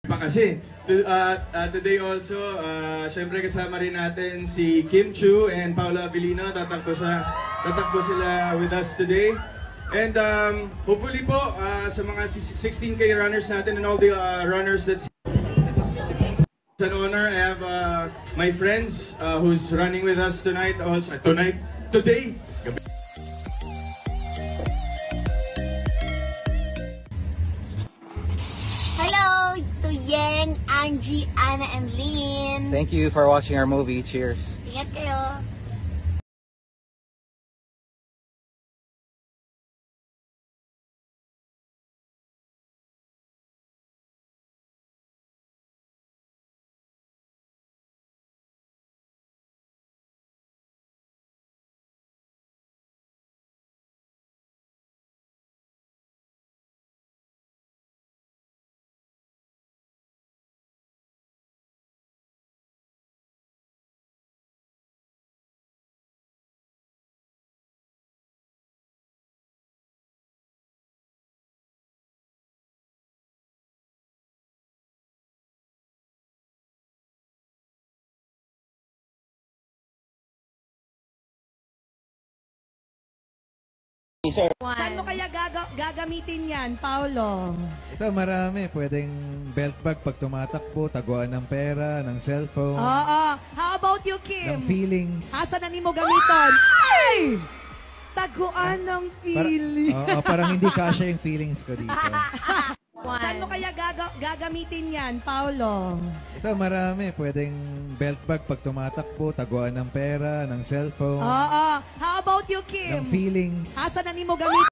Pa kasi today also, syempre kasama rin natin si Kim Chu and Paula Abilino. Tatakbo sila with us today. And hopefully po sa mga 16K runners natin and all the runners that's an honor. I have my friends who's running with us tonight also. Today. Hello to Yen, Angie, Anna, and Lynn. Thank you for watching our movie. Cheers. Ingat kayo. Saan mo kaya gagamitin yan, Paolo? Ito, marami. Pwedeng belt bag pag tumatakbo, taguan ng pera, ng cellphone, Oo. How about you, ng Kim? feelings. Asa na ni mo gamiton? Ay! Taguan ng pili. Oo, parang hindi kasya yung feelings ko dito. Saan mo kaya gagamitin yan, Paolo? Ito, marami. Pwedeng belt bag pag tumatakbo, taguan ng pera, ng cellphone, Oo. How about you, Kim? ng feelings. Asa na ni mo gamiton?